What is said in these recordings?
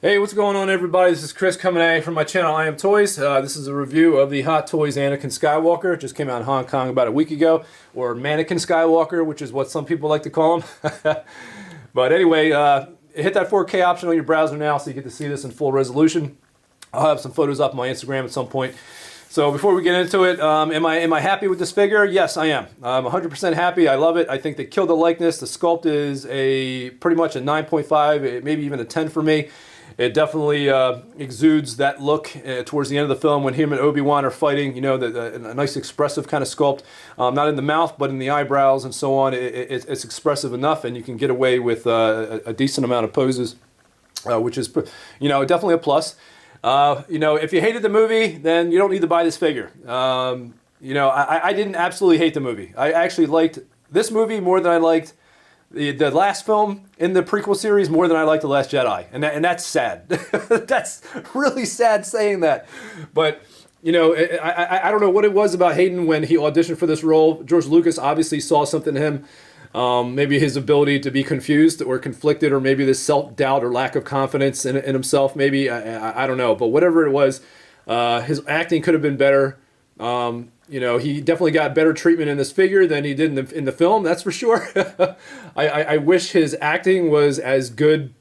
Hey, what's going on, everybody? This is Chris coming at you from my channel I Am Toys. This is a review of the Hot Toys Anakin Skywalker. It just came out in Hong Kong about a week ago, or Mannequin Skywalker, which is what some people like to call him. But anyway, hit that 4K option on your browser now so you get to see this in full resolution. I'll have some photos up on my Instagram at some point. So before we get into it, am I happy with this figure? Yes, I am. I'm 100% happy. I love it. I think they killed the likeness. The sculpt is pretty much a 9.5, maybe even a 10 for me. It definitely exudes that look towards the end of the film when him and Obi-Wan are fighting. You know, a nice expressive kind of sculpt, not in the mouth, but in the eyebrows and so on. It's expressive enough, and you can get away with a decent amount of poses, which is, you know, definitely a plus. You know, if you hated the movie, then you don't need to buy this figure. You know, I didn't absolutely hate the movie. I actually liked this movie more than I liked the last film in the prequel series more than I like The Last Jedi, and that's sad. That's really sad saying that, but you know, I don't know what it was about Hayden when he auditioned for this role. George Lucas obviously saw something in him, maybe his ability to be confused or conflicted, or maybe this self-doubt or lack of confidence in himself. Maybe I don't know, but whatever it was, his acting could have been better. You know, he definitely got better treatment in this figure than he did in the film, that's for sure. I wish his acting was as good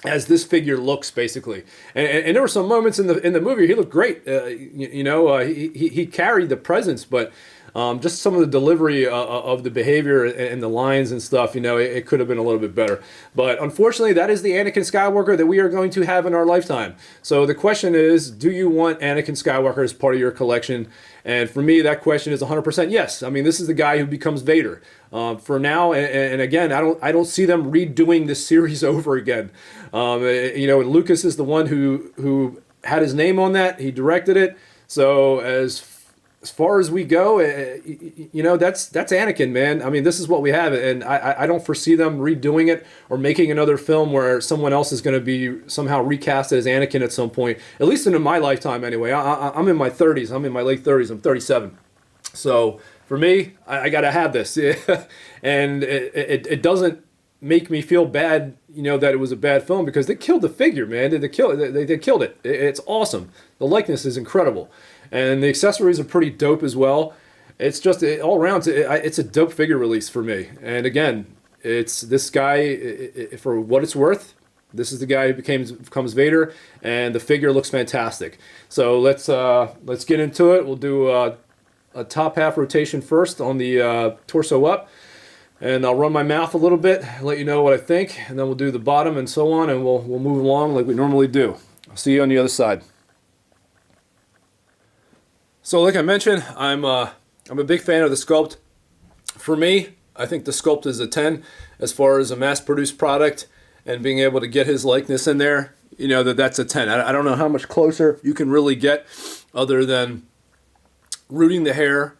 as this figure looks, basically. And there were some moments in the movie he looked great. You know, he carried the presence, but just some of the delivery of the behavior and the lines and stuff, you know, it could have been a little bit better. But unfortunately, that is the Anakin Skywalker that we are going to have in our lifetime. So the question is, do you want Anakin Skywalker as part of your collection? And for me, that question is 100% yes. I mean, this is the guy who becomes Vader. For now, and again, I don't see them redoing this series over again. You know, Lucas is the one who had his name on that. He directed it. So as far as we go, you know, that's Anakin, man. I mean, this is what we have, and I don't foresee them redoing it or making another film where someone else is going to be somehow recast as Anakin at some point, at least in my lifetime anyway. I'm in my 30s. I'm in my late 30s. I'm 37. So for me, I got to have this. And it doesn't make me feel bad, you know, that it was a bad film, because they killed the figure, man. They killed it. It's awesome. The likeness is incredible. And the accessories are pretty dope as well. It's just all around, it's a dope figure release for me. And again, it's this guy, for what it's worth, this is the guy who becomes Vader, and the figure looks fantastic. So let's get into it. We'll do a top half rotation first on the torso up, and I'll run my mouth a little bit, let you know what I think, and then we'll do the bottom and so on, and we'll move along like we normally do. I'll see you on the other side. So like I mentioned, I'm a big fan of the sculpt. For me, I think the sculpt is a 10 as far as a mass-produced product, and being able to get his likeness in there, you know, that's a 10. I don't know how much closer you can really get other than rooting the hair,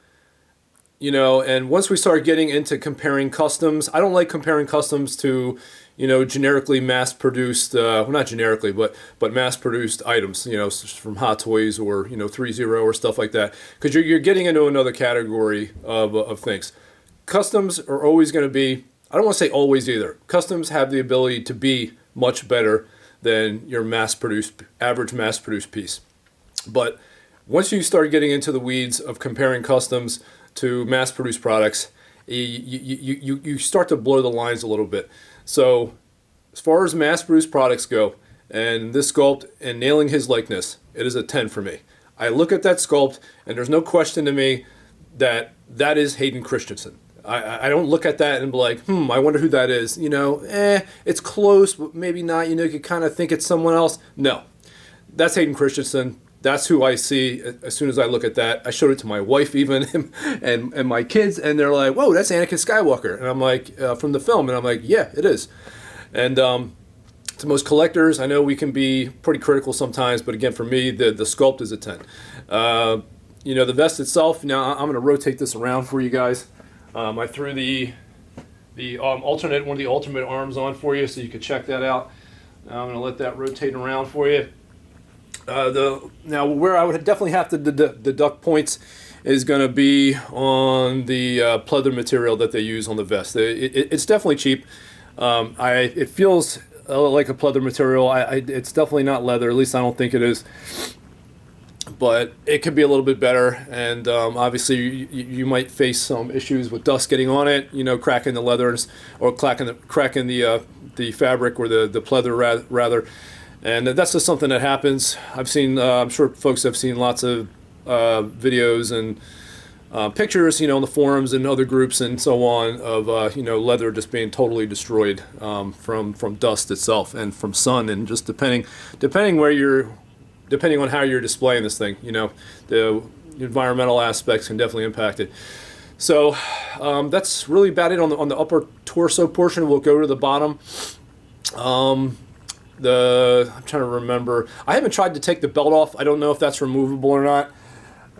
you know. And once we start getting into comparing customs, I don't like comparing customs to, you know, generically mass-produced, well, not generically, but mass-produced items, you know, from Hot Toys or, you know, 3.0 or stuff like that, because you're getting into another category of things. Customs are always going to be, I don't want to say always either. Customs have the ability to be much better than your average mass-produced piece. But once you start getting into the weeds of comparing customs to mass-produced products, you start to blur the lines a little bit. So as far as mass-produced products go, and this sculpt and nailing his likeness, it is a 10 for me. I look at that sculpt, and there's no question to me that that is Hayden Christensen. I don't look at that and be like, I wonder who that is. You know, it's close, but maybe not. You know, you could kind of think it's someone else. No, that's Hayden Christensen. That's who I see as soon as I look at that. I showed it to my wife even and my kids, and they're like, whoa, that's Anakin Skywalker. And I'm like, from the film. And I'm like, yeah, it is. And to most collectors, I know we can be pretty critical sometimes, but again, for me, the sculpt is a 10. You know, the vest itself, now I'm going to rotate this around for you guys. I threw the alternate, one of the ultimate arms on for you so you could check that out. Now I'm going to let that rotate around for you. Now where I would definitely have to deduct points is going to be on the pleather material that they use on the vest. It's definitely cheap. It feels like a pleather material. It's definitely not leather. At least I don't think it is. But it could be a little bit better, and obviously you might face some issues with dust getting on it, you know, cracking the leather or cracking the fabric or the pleather rather, and that's just something that happens. I've seen, I'm sure folks have seen lots of videos and pictures, you know, in the forums and other groups and so on of you know, leather just being totally destroyed from dust itself and from sun, and just depending on how you're displaying this thing, you know, the environmental aspects can definitely impact it. So that's really about it on the upper torso portion. We'll go to the bottom. I'm trying to remember. I haven't tried to take the belt off. I don't know if that's removable or not.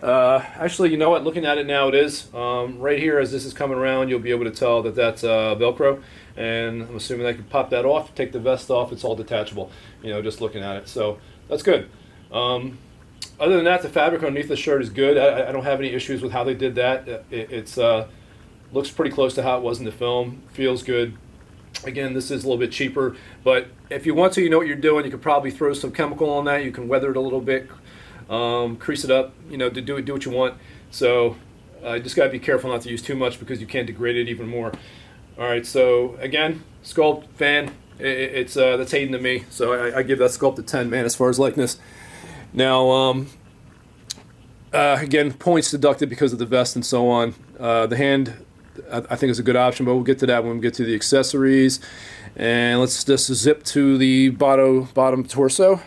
Actually, you know what? Looking at it now, it is. Right here, as this is coming around, you'll be able to tell that that's Velcro. And I'm assuming I can pop that off, take the vest off. It's all detachable, you know, just looking at it. So that's good. Other than that, the fabric underneath the shirt is good. I don't have any issues with how they did that. It's looks pretty close to how it was in the film. Feels good. Again, this is a little bit cheaper, but if you want to, you know what you're doing. You could probably throw some chemical on that. You can weather it a little bit, crease it up, you know, to do what you want. So you just got to be careful not to use too much because you can degrade it even more. All right, so again, Sculpt fan. It's that's hating to me. So I give that Sculpt a 10, man, as far as likeness. Now, again, points deducted because of the vest and so on. The hand, I think, is a good option, but we'll get to that when we get to the accessories. And let's just zip to the bottom torso.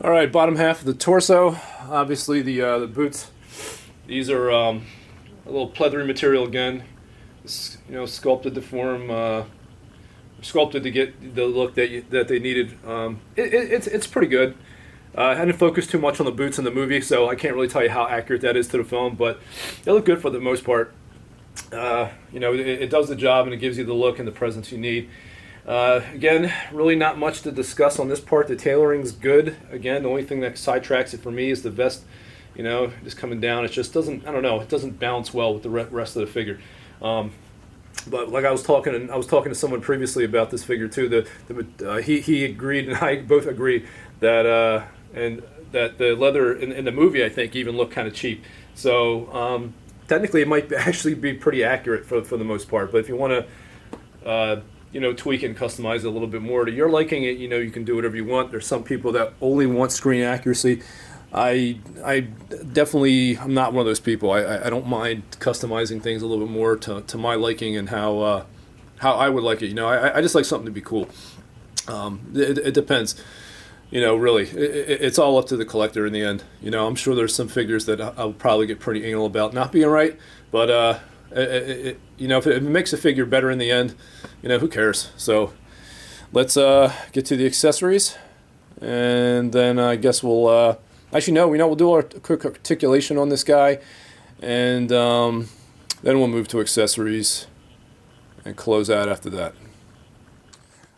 All right, bottom half of the torso. Obviously, the boots. These are a little pleathery material again. It's, you know, sculpted to form, sculpted to get the look that they needed. It's pretty good. I didn't focus too much on the boots in the movie, so I can't really tell you how accurate that is to the film, but they look good for the most part. You know, it does the job, and it gives you the look and the presence you need. Again, really not much to discuss on this part. The tailoring's good. Again, the only thing that sidetracks it for me is the vest, you know, just coming down. It just doesn't, I don't know, it doesn't balance well with the rest of the figure. But like I was talking to someone previously about this figure too. He agreed, and I both agree that that the leather in the movie, I think, even looked kind of cheap. So technically, it might actually be pretty accurate for the most part. But if you want to you know, tweak and customize it a little bit more to your liking, it, you know, you can do whatever you want. There's some people that only want screen accuracy. I definitely, I'm not one of those people. I don't mind customizing things a little bit more to my liking and how I would like it. You know, I just like something to be cool. It depends. You know, really, it's all up to the collector in the end. You know, I'm sure there's some figures that I'll probably get pretty anal about not being right, but you know, if it makes a figure better in the end, you know, who cares? So let's get to the accessories, and then I guess we'll actually no, we'll do a quick articulation on this guy, and then we'll move to accessories and close out after that.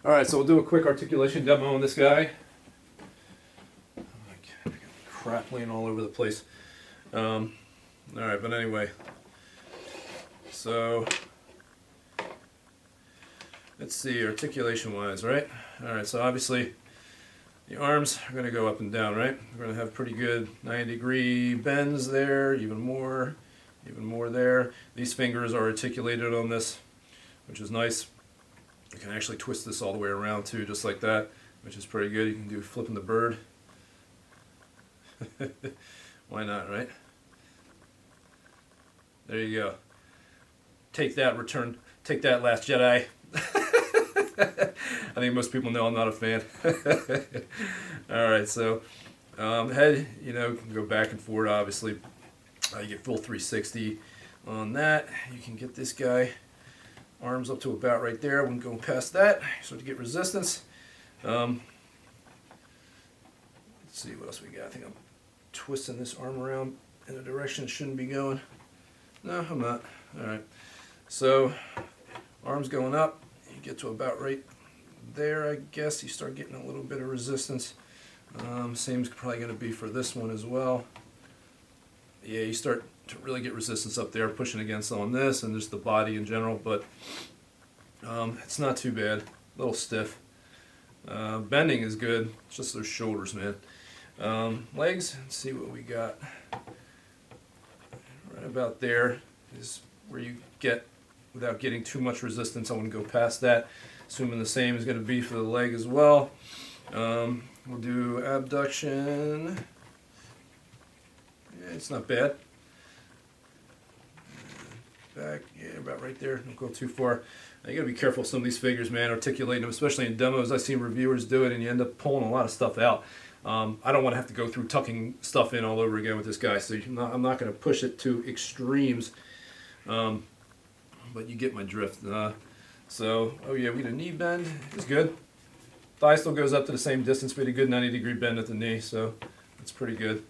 All right, so we'll do a quick articulation demo on this guy. Crap laying all over the place. All right, but anyway, so let's see, articulation wise, right? All right, so obviously the arms are going to go up and down, right? We're going to have pretty good 90-degree bends there, even more there. These fingers are articulated on this, which is nice. You can actually twist this all the way around too, just like that, which is pretty good. You can do flipping the bird. Why not, right? There you go. Take that, Last Jedi. I think most people know I'm not a fan. Alright, so head, you know, can go back and forward, obviously. You get full 360 on that. You can get this guy, arms up to about right there. When going past that, you start to get resistance. Let's see what else we got. I think I'm twisting this arm around in a direction it shouldn't be going. No, I'm not. Alright, so arms going up, you get to about right there, I guess. You start getting a little bit of resistance. Same's probably going to be for this one as well. Yeah, you start to really get resistance up there, pushing against on this and just the body in general, but it's not too bad. A little stiff. Bending is good. It's just those shoulders, man. Legs, let's see what we got. Right about there is where you get, without getting too much resistance, I wouldn't go past that. Assuming the same is going to be for the leg as well. We'll do abduction. Yeah, it's not bad. Back, yeah, about right there. Don't go too far. You gotta be careful with some of these figures, man, articulating them, especially in demos. I've seen reviewers do it and you end up pulling a lot of stuff out. I don't want to have to go through tucking stuff in all over again with this guy, so I'm not going to push it to extremes, but you get my drift. So, oh yeah, we get a knee bend. It's good. Thigh still goes up to the same distance. We had a good 90-degree bend at the knee, so that's pretty good.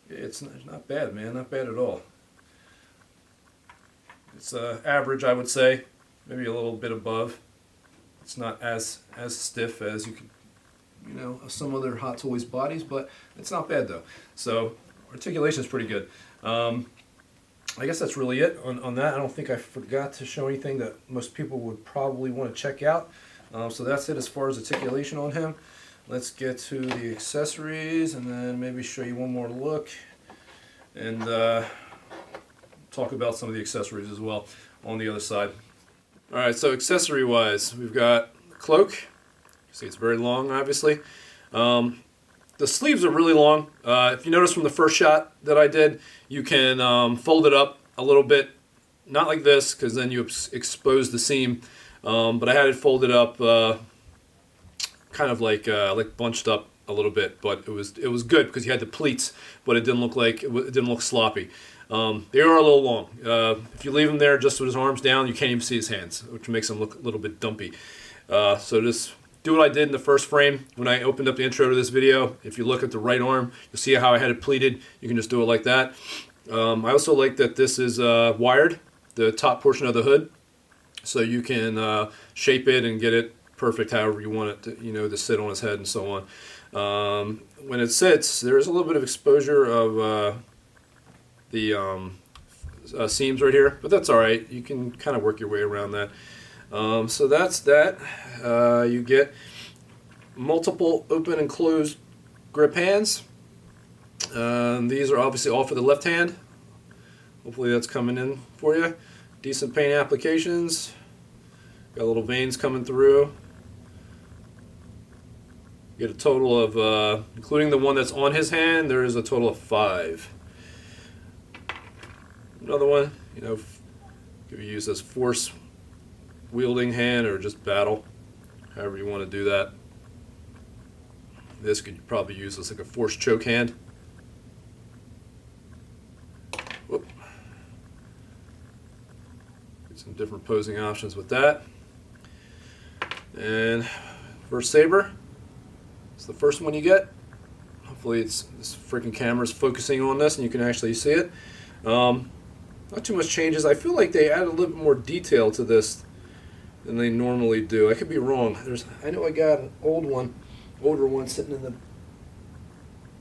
It's not bad, man. Not bad at all. It's average, I would say. Maybe a little bit above. It's not as stiff as you could, you know, some other Hot Toys bodies, but it's not bad though. So articulation is pretty good. I guess that's really it on that. I don't think I forgot to show anything that most people would probably want to check out. So that's it as far as articulation on him. Let's get to the accessories and then maybe show you one more look and talk about some of the accessories as well on the other side. Alright, so accessory wise, we've got the cloak. You see it's very long, obviously. The sleeves are really long. If you notice from the first shot that I did, you can fold it up a little bit. Not like this, because then you expose the seam. But I had it folded up kind of like bunched up a little bit. But it was good because you had the pleats, but it didn't look sloppy. They are a little long. If you leave him there just with his arms down, you can't even see his hands, which makes him look a little bit dumpy. So just do what I did in the first frame when I opened up the intro to this video. If you look at the right arm, you'll see how I had it pleated. You can just do it like that. I also like that this is wired, the top portion of the hood, so you can shape it and get it perfect however you want it to, you know, to sit on his head and so on. When it sits, there is a little bit of exposure of the seams right here, but that's alright. You can kind of work your way around that. So that's that. You get multiple open and closed grip hands. These are obviously all for the left hand. Hopefully that's coming in for you. Decent paint applications. Got little veins coming through. You get a total of, including the one that's on his hand, there is a total of 5. Another one, you know, could be used as force wielding hand or just battle, however you want to do that. This could probably use as like a force choke hand. Whoop. Get some different posing options with that. And first saber, it's the first one you get. Hopefully this freaking camera's focusing on this and you can actually see it. Not too much changes. I feel like they added a little bit more detail to this than they normally do. I could be wrong. I know I got an older one sitting in the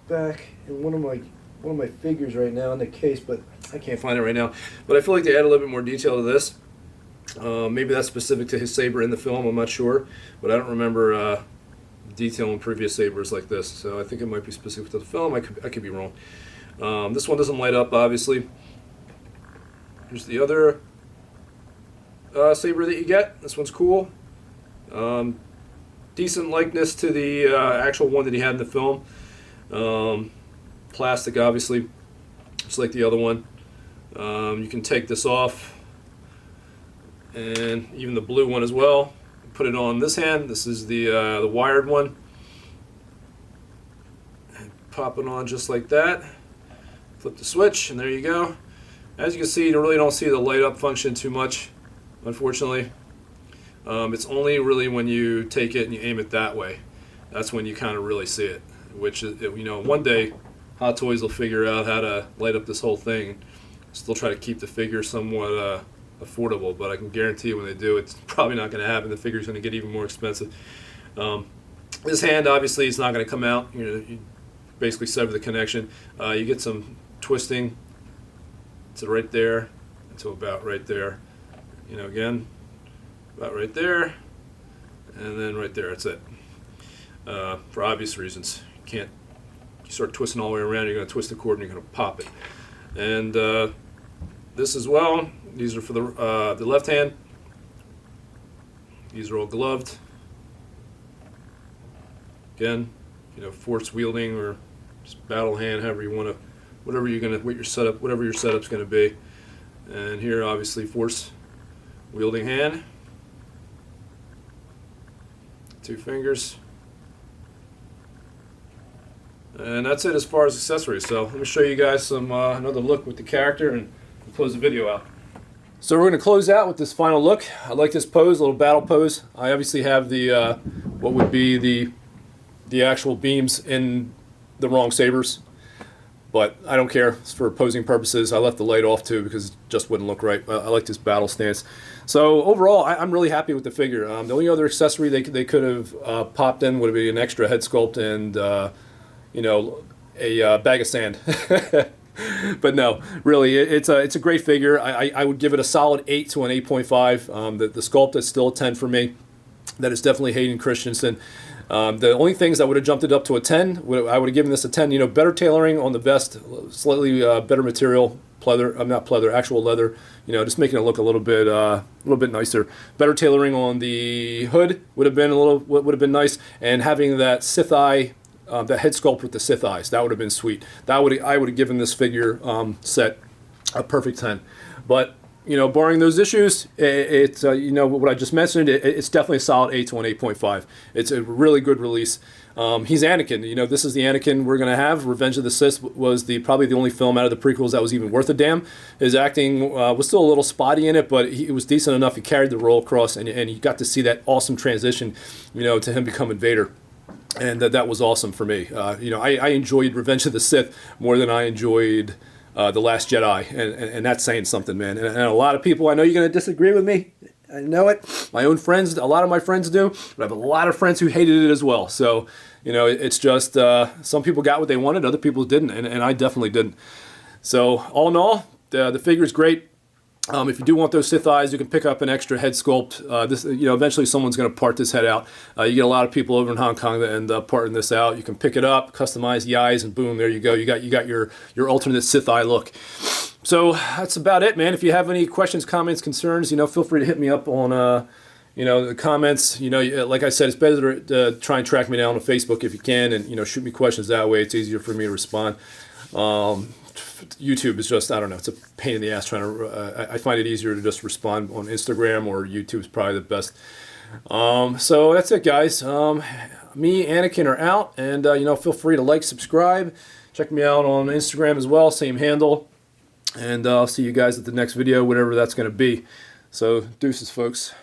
back in one of my figures right now in the case, but I can't find it right now. But I feel like they added a little bit more detail to this. Maybe that's specific to his saber in the film. I'm not sure, but I don't remember detail in previous sabers like this. So I think it might be specific to the film. I could be wrong. This one doesn't light up, obviously. Here's the other saber that you get. This one's cool. Decent likeness to the actual one that he had in the film. Plastic, obviously, just like the other one. You can take this off, and even the blue one as well. Put it on this hand. This is the wired one. And pop it on just like that. Flip the switch, and there you go. As you can see, you really don't see the light up function too much, unfortunately. It's only really when you take it and you aim it that way. That's when you kind of really see it. Which is, you know, one day Hot Toys will figure out how to light up this whole thing. Still try to keep the figure somewhat affordable, but I can guarantee you when they do, it's probably not going to happen. The figure's going to get even more expensive. This hand, obviously, is not going to come out. You basically sever the connection. You get some twisting to right there, to about right there. You know, again, about right there, and then right there, that's it. For obvious reasons, you start twisting all the way around, you're going to twist the cord and you're going to pop it. And this as well, these are for the left hand. These are all gloved. Again, force wielding or just battle hand, however you want to, whatever your setup's going to be. And here, obviously, force wielding hand. 2 fingers. And that's it as far as accessories. So let me show you guys some another look with the character and we'll close the video out. So we're going to close out with this final look. I like this pose, a little battle pose. I obviously have the what would be the actual beams in the wrong sabers, but I don't care. It's for posing purposes. I left the light off too because it just wouldn't look right. I like this battle stance. So overall, I'm really happy with the figure. The only other accessory they could have popped in would be an extra head sculpt and a bag of sand. But no, really, it's a great figure. I would give it a solid 8 to an 8.5. The sculpt is still a 10 for me. That is definitely Hayden Christensen. The only things that would have jumped it up to a 10, I would have given this a 10. Better tailoring on the vest, slightly better material, actual leather. Just making it look a little bit nicer. Better tailoring on the hood would have been nice, and having that Sith eye. That head sculpt with the Sith eyes, that would have been sweet. I would have given this figure set a perfect 10. But barring those issues, it's what I just mentioned. It's definitely a solid 8 to an 8.5. It's a really good release. He's Anakin. This is the Anakin we're gonna have. Revenge of the Sith was probably the only film out of the prequels that was even worth a damn. His acting was still a little spotty in it, but it was decent enough. He carried the role across, and you got to see that awesome transition, to him becoming Vader. And that was awesome for me. I enjoyed Revenge of the Sith more than I enjoyed The Last Jedi, and that's saying something, man. And a lot of people, I know you're going to disagree with me. I know it. My own friends, a lot of my friends do, but I have a lot of friends who hated it as well. So, it's just some people got what they wanted, other people didn't, and I definitely didn't. So, all in all, the figure's great. If you do want those Sith eyes, you can pick up an extra head sculpt. Eventually someone's going to part this head out. You get a lot of people over in Hong Kong that end up parting this out. You can pick it up, customize the eyes, and boom, there you go. You got your alternate Sith eye look. So that's about it, man. If you have any questions, comments, concerns, feel free to hit me up on the comments. Like I said, it's better to try and track me down on Facebook if you can, and shoot me questions that way. It's easier for me to respond. YouTube is just, I don't know, it's a pain in the ass trying to, I find it easier to just respond on Instagram, or YouTube is probably the best. So that's it, guys. Me, Anakin are out, and feel free to like, subscribe, check me out on Instagram as well, same handle, and I'll see you guys at the next video, whatever that's going to be. So deuces, folks.